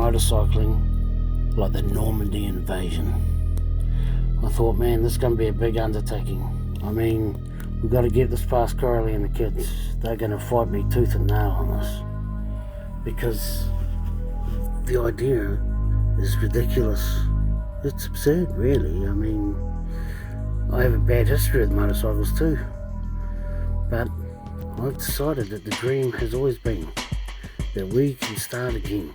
motorcycling like the Normandy invasion. I thought, man, this is going to be a big undertaking. I mean, we've got to get this past Coralie and the kids. They're going to fight me tooth and nail on this, because the idea is ridiculous. It's absurd, really. I mean, I have a bad history with motorcycles too, but I've decided that the dream has always been that we can start again.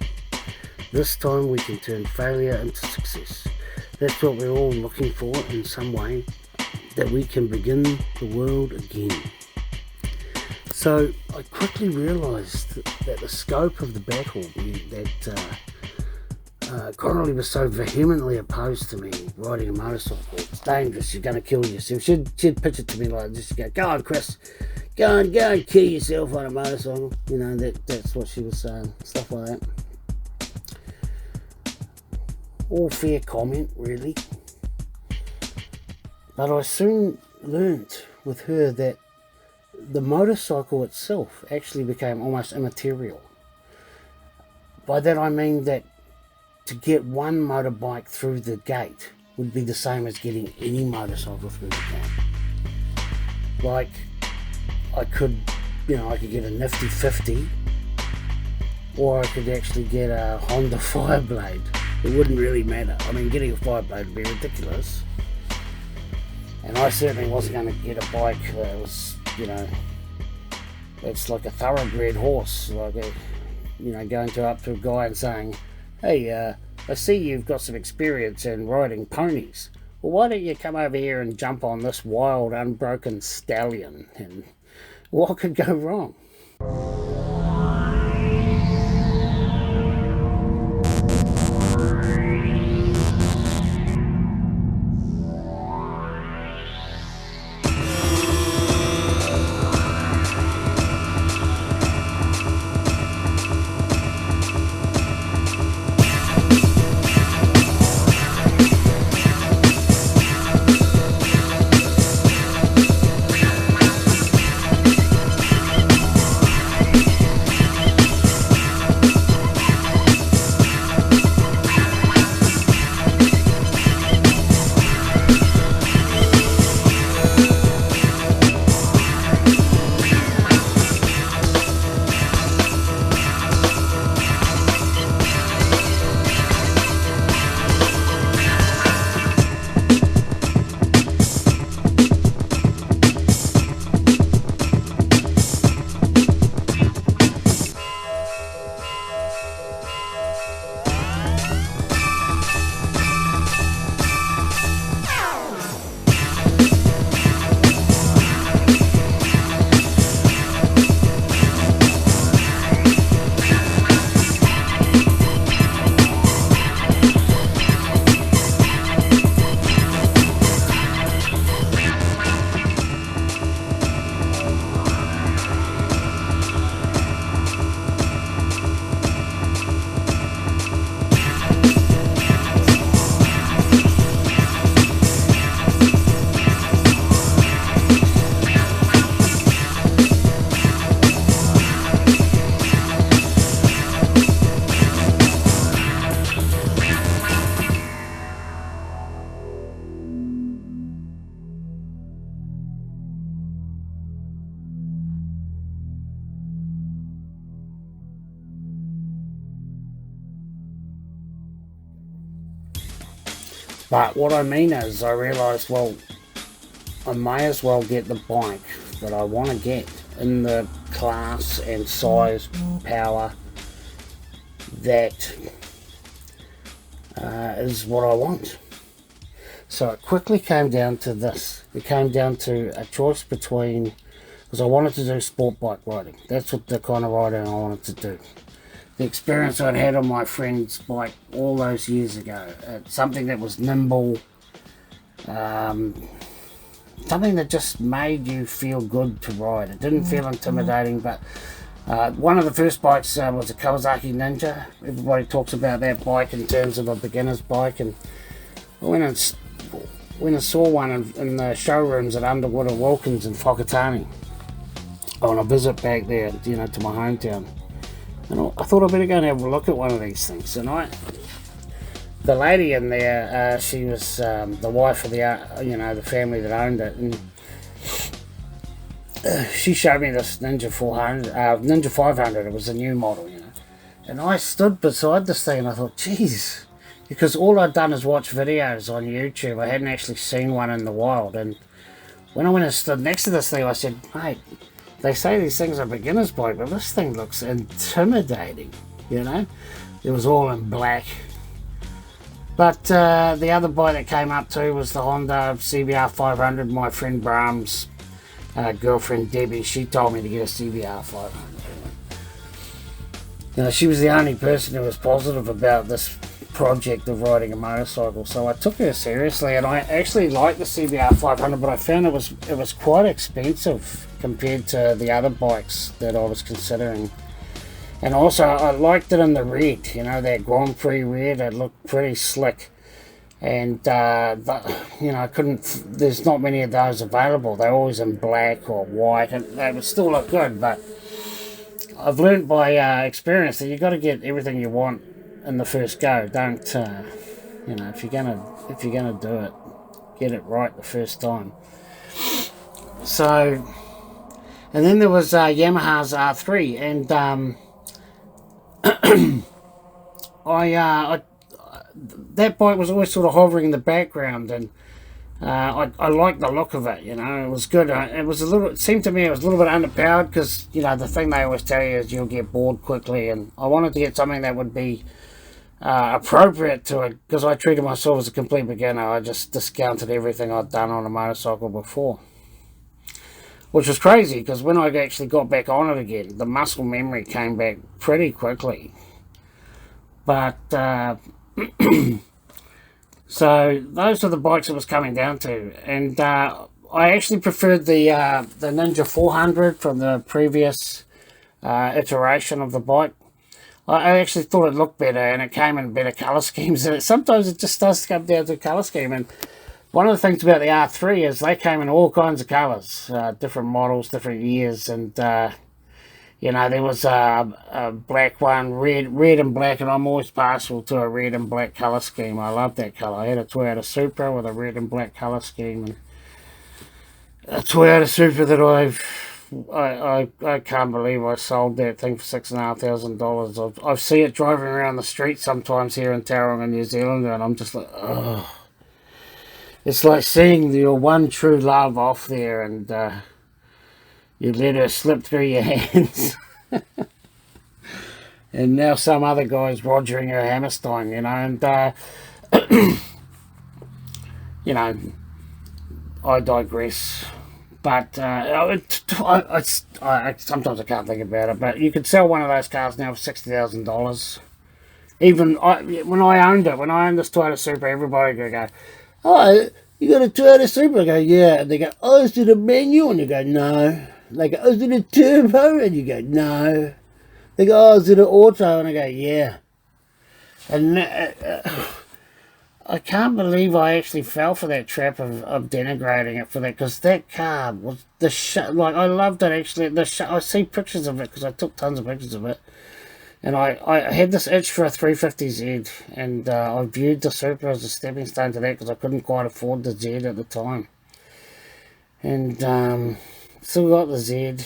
This time we can turn failure into success. That's what we're all looking for in some way, that we can begin the world again. So I quickly realised that the scope of the battle that Coralie was so vehemently opposed to me riding a motorcycle. It's dangerous, you're going to kill yourself. She'd pitch it to me like this, go on Chris, go and kill yourself on a motorcycle. You know, that's what she was saying, stuff like that. All fair comment, really. But I soon learnt with her that the motorcycle itself actually became almost immaterial. By that I mean that to get one motorbike through the gate would be the same as getting any motorcycle through the gate. Like, I could get a nifty 50, or I could actually get a Honda Fireblade. It wouldn't really matter. I mean, getting a Fireblade would be ridiculous. And I certainly wasn't going to get a bike that was, it's like a thoroughbred horse, like going up to a guy and saying, hey, I see you've got some experience in riding ponies. Well, why don't you come over here and jump on this wild, unbroken stallion? And what could go wrong? But what I mean is, I realised, well, I may as well get the bike that I want to get in the class and size, power that is what I want. So it quickly came down to this. It came down to a choice between, because I wanted to do sport bike riding. That's what the kind of riding I wanted to do. The experience I'd had on my friend's bike all those years ago. Something that was nimble, something that just made you feel good to ride. It didn't feel intimidating, but one of the first bikes was a Kawasaki Ninja. Everybody talks about that bike in terms of a beginner's bike, and I went and saw one in the showrooms at Underwood or Wilkins in Whakatane on a visit back there, to my hometown. And I thought I'd better go and have a look at one of these things. And the lady in there, she was the wife of the family that owned it, and she showed me this Ninja 500. It was a new model, and I stood beside this thing and I thought, geez, because all I'd done is watch videos on YouTube. I hadn't actually seen one in the wild. And when I went and stood next to this thing, I said, mate, they say these things are beginner's bike, but this thing looks intimidating, It was all in black. But the other bike that came up too was the Honda CBR 500. My friend Bram's girlfriend Debbie, she told me to get a CBR 500. She was the only person who was positive about this project of riding a motorcycle, so I took her seriously, and I actually liked the CBR 500, but I found it was quite expensive compared to the other bikes that I was considering. And also I liked it in the red, that Grand Prix red. It looked pretty slick, and I couldn't, there's not many of those available. They're always in black or white, and they would still look good, but I've learned by experience that you've got to get everything you want in the first go. Don't if you're gonna do it, get it right the first time. So, and then there was Yamaha's R3, and I that bike was always sort of hovering in the background, and I liked the look of it. It was good. It seemed to me it was a little bit underpowered, because the thing they always tell you is you'll get bored quickly, and I wanted to get something that would be appropriate to it, because I treated myself as a complete beginner. I just discounted everything I'd done on a motorcycle before, which was crazy, because when I actually got back on it again, the muscle memory came back pretty quickly. But so those are the bikes it was coming down to, and I actually preferred the Ninja 400 from the previous iteration of the bike. I actually thought it looked better, and it came in better colour schemes. And sometimes it just does come down to colour scheme. And one of the things about the R3 is they came in all kinds of colours, different models, different years, and there was a black one, red and black, and I'm always partial to a red and black colour scheme. I love that colour. I had a Toyota Supra with a red and black colour scheme, and a Toyota Supra that I can't believe I sold that thing for $6,500. I see it driving around the street sometimes here in Tauranga, New Zealand, and I'm just like, oh. It's like seeing your one true love off there, and you let her slip through your hands. And now some other guy's rogering her Hammerstein, and I digress. But I sometimes I can't think about it, but you could sell one of those cars now for $60,000. Even when I owned this Toyota Supra, everybody would go, oh, you got a Toyota Supra? I go, yeah. And they go, oh, is it a manual? And you go, no. They go, oh, is it a turbo? And you go, no. They go, oh, is it an auto? And I go, yeah. And I can't believe I actually fell for that trap of denigrating it for that, because that car was I loved it actually. I see pictures of it, because I took tons of pictures of it. And I had this itch for a 350Z, and I viewed the Supra as a stepping stone to that, because I couldn't quite afford the Z at the time. And still got the Z,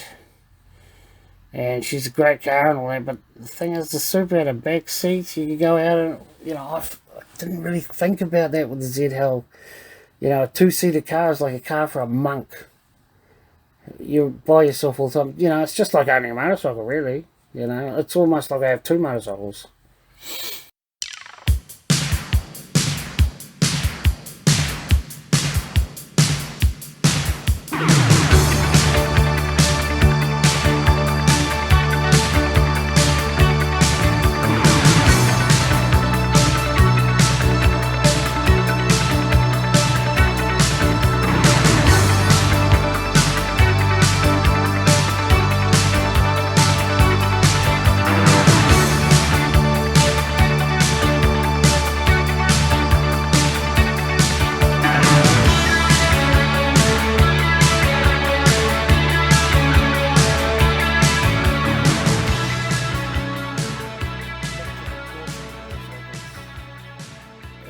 and she's a great car and all that, but the thing is, the Supra had a back seat. You could go out and, I didn't really think about that with the Z, how, a two-seater car is like a car for a monk. You buy yourself all the time, it's just like owning a motorcycle, really. It's almost like I have two motorcycles.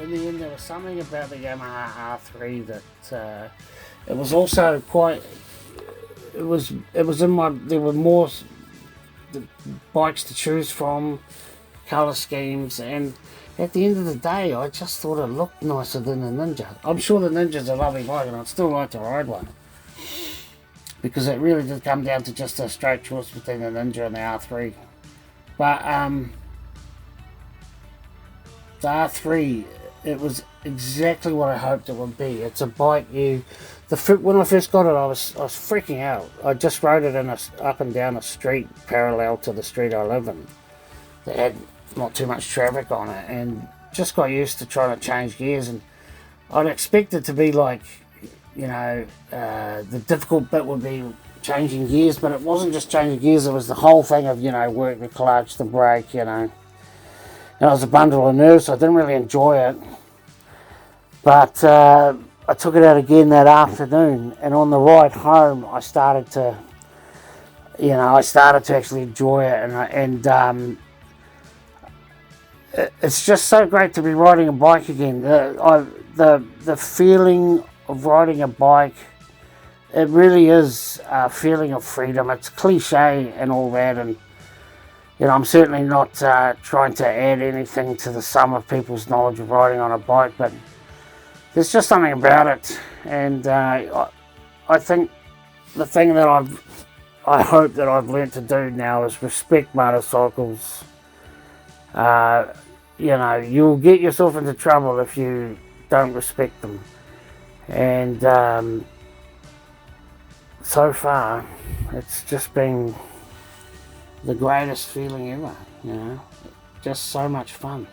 in the end there was something about the Yamaha R3 that it was also quite. It was in my. There were more bikes to choose from, colour schemes, and at the end of the day, I just thought it looked nicer than the Ninja. I'm sure the Ninja's a lovely bike, and I'd still like to ride one, because it really did come down to just a straight choice between the Ninja and the R3. But the R3, it was exactly what I hoped it would be. It's a bike when I first got it, I was freaking out. I just rode it up and down a street parallel to the street I live in. That had not too much traffic on it, and just got used to trying to change gears. And I'd expect it to be like, the difficult bit would be changing gears, but it wasn't just changing gears. It was the whole thing of work the clutch, the brake, and it was a bundle of nerves, so I didn't really enjoy it. But I took it out again that afternoon, and on the ride home, I started to actually enjoy it, and it's just so great to be riding a bike again. The feeling of riding a bike, it really is a feeling of freedom. It's cliche and all that, and I'm certainly not trying to add anything to the sum of people's knowledge of riding on a bike, but there's just something about it, and I think the thing that I hope that I've learnt to do now is respect motorcycles. You'll get yourself into trouble if you don't respect them, and so far it's just been the greatest feeling ever, just so much fun.